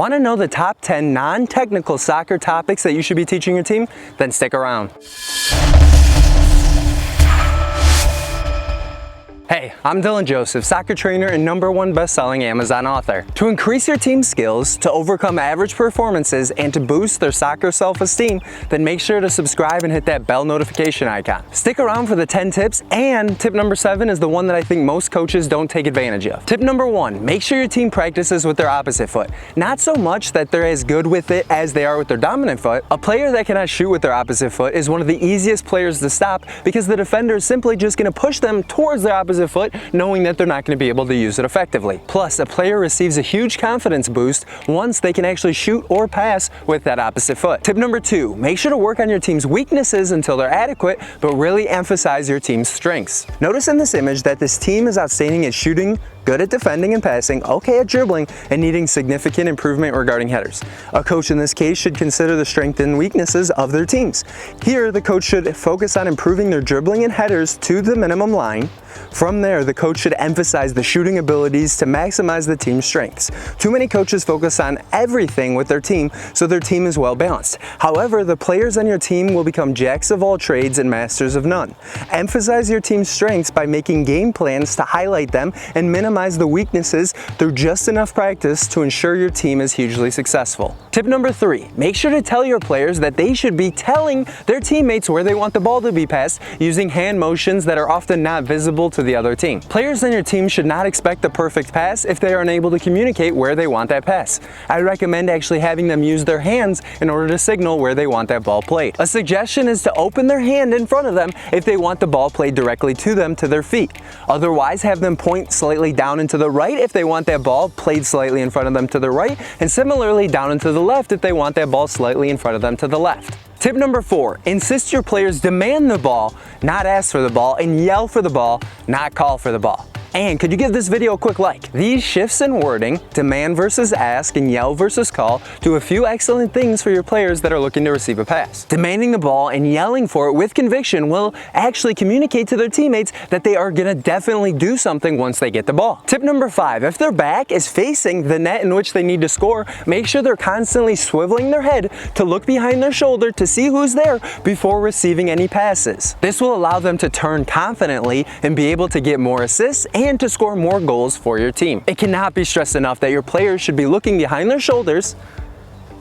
Want to know the top 10 non-technical soccer topics that you should be teaching your team? Then stick around. Hey, I'm Dylan Joseph, soccer trainer and #1 best-selling Amazon author. To increase your team's skills, to overcome average performances, and to boost their soccer self-esteem, then make sure to subscribe and hit that bell notification icon. Stick around for the 10 tips, and tip number 7 is the one that I think most coaches don't take advantage of. Tip number 1, make sure your team practices with their opposite foot. Not so much that they're as good with it as they are with their dominant foot. A player that cannot shoot with their opposite foot is one of the easiest players to stop because the defender is simply just going to push them towards their opposite foot, knowing that they're not going to be able to use it effectively. Plus, a player receives a huge confidence boost once they can actually shoot or pass with that opposite foot. Tip number 2, make sure to work on your team's weaknesses until they're adequate, but really emphasize your team's strengths. Notice in this image that this team is outstanding at shooting, good at defending and passing, okay at dribbling, and needing significant improvement regarding headers. A coach in this case should consider the strengths and weaknesses of their teams. Here, the coach should focus on improving their dribbling and headers to the minimum line. From there, the coach should emphasize the shooting abilities to maximize the team's strengths. Too many coaches focus on everything with their team, so their team is well balanced. However, the players on your team will become jacks of all trades and masters of none. Emphasize your team's strengths by making game plans to highlight them and minimize the weaknesses through just enough practice to ensure your team is hugely successful. Tip number 3, make sure to tell your players that they should be telling their teammates where they want the ball to be passed using hand motions that are often not visible to the other team. Players on your team should not expect the perfect pass if they are unable to communicate where they want that pass. I recommend actually having them use their hands in order to signal where they want that ball played. A suggestion is to open their hand in front of them if they want the ball played directly to them to their feet. Otherwise, have them point slightly down and to the right if they want that ball played slightly in front of them to the right, and similarly down and to the left if they want that ball slightly in front of them to the left. Tip number 4, insist your players demand the ball, not ask for the ball, and yell for the ball, not call for the ball. And could you give this video a quick like? These shifts in wording, demand versus ask and yell versus call, do a few excellent things for your players that are looking to receive a pass. Demanding the ball and yelling for it with conviction will actually communicate to their teammates that they are gonna definitely do something once they get the ball. Tip number 5, if their back is facing the net in which they need to score, make sure they're constantly swiveling their head to look behind their shoulder to see who's there before receiving any passes. This will allow them to turn confidently and be able to get more assists and to score more goals for your team. It cannot be stressed enough that your players should be looking behind their shoulders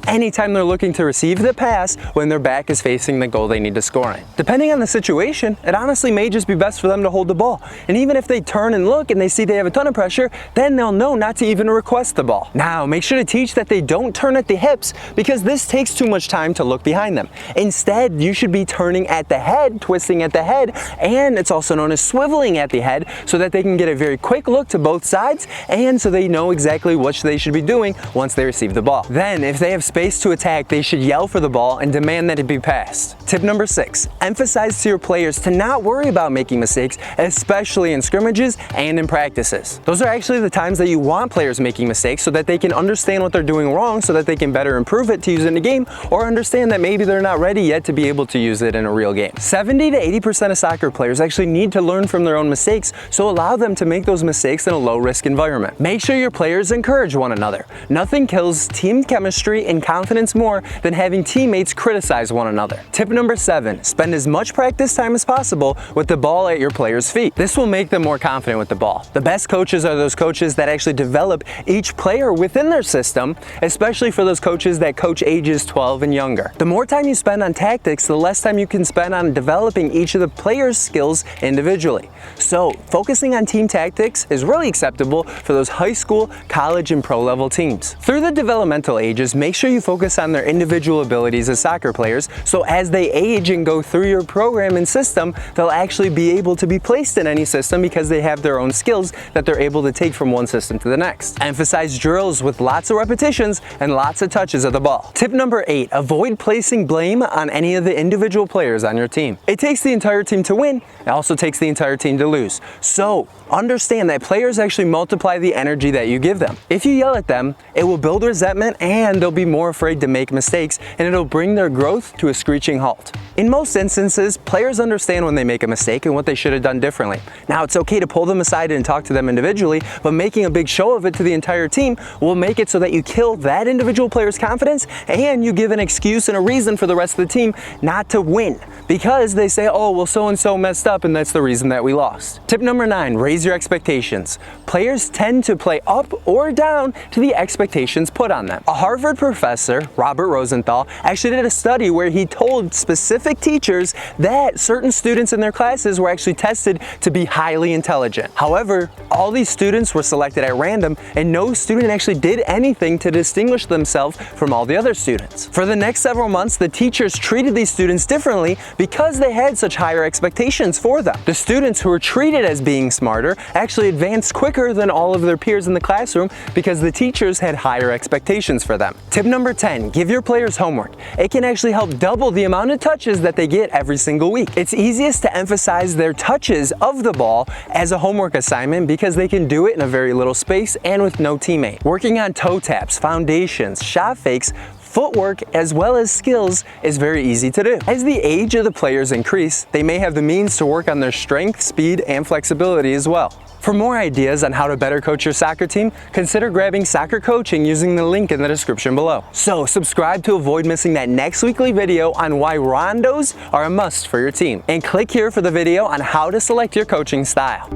anytime they're looking to receive the pass when their back is facing the goal they need to score in. Depending on the situation, it honestly may just be best for them to hold the ball. And even if they turn and look and they see they have a ton of pressure, then they'll know not to even request the ball. Now, make sure to teach that they don't turn at the hips because this takes too much time to look behind them. Instead, you should be turning at the head, twisting at the head, and it's also known as swiveling at the head so that they can get a very quick look to both sides and so they know exactly what they should be doing once they receive the ball. Then, if they have space to attack, they should yell for the ball and demand that it be passed. Tip number 6, emphasize to your players to not worry about making mistakes, especially in scrimmages and in practices. Those are actually the times that you want players making mistakes so that they can understand what they're doing wrong so that they can better improve it to use it in a game, or understand that maybe they're not ready yet to be able to use it in a real game. 70 to 80% of soccer players actually need to learn from their own mistakes, so allow them to make those mistakes in a low-risk environment. Make sure your players encourage one another. Nothing kills team chemistry and confidence more than having teammates criticize one another. Tip number 7, spend as much practice time as possible with the ball at your players' feet. This will make them more confident with the ball. The best coaches are those coaches that actually develop each player within their system, especially for those coaches that coach ages 12 and younger. The more time you spend on tactics, the less time you can spend on developing each of the players' skills individually. So, focusing on team tactics is really acceptable for those high school, college, and pro level teams. Through the developmental ages, make sure you focus on their individual abilities as soccer players, so as they age and go through your program and system, they'll actually be able to be placed in any system because they have their own skills that they're able to take from one system to the next. Emphasize drills with lots of repetitions and lots of touches of the ball. Tip number 8, avoid placing blame on any of the individual players on your team. It takes the entire team to win, it also takes the entire team to lose. So, understand that players actually multiply the energy that you give them. If you yell at them, it will build resentment and they'll be more more afraid to make mistakes, and it'll bring their growth to a screeching halt. In most instances, players understand when they make a mistake and what they should have done differently. Now, it's okay to pull them aside and talk to them individually, but making a big show of it to the entire team will make it so that you kill that individual player's confidence and you give an excuse and a reason for the rest of the team not to win, because they say, oh, well, so-and-so messed up and that's the reason that we lost. Tip number 9, raise your expectations. Players tend to play up or down to the expectations put on them. A Harvard professor, Robert Rosenthal, actually did a study where he told specific teachers that certain students in their classes were actually tested to be highly intelligent. However, all these students were selected at random and no student actually did anything to distinguish themselves from all the other students. For the next several months, the teachers treated these students differently because they had such higher expectations for them. The students who were treated as being smarter actually advanced quicker than all of their peers in the classroom because the teachers had higher expectations for them. Tip number 10, give your players homework. It can actually help double the amount of touches that they get every single week. It's easiest to emphasize their touches of the ball as a homework assignment because they can do it in a very little space and with no teammate. Working on toe taps, foundations, shot fakes, footwork, as well as skills is very easy to do. As the age of the players increase, they may have the means to work on their strength, speed, and flexibility as well. For more ideas on how to better coach your soccer team, consider grabbing soccer coaching using the link in the description below. So subscribe to avoid missing that next weekly video on why rondos are a must for your team. And click here for the video on how to select your coaching style.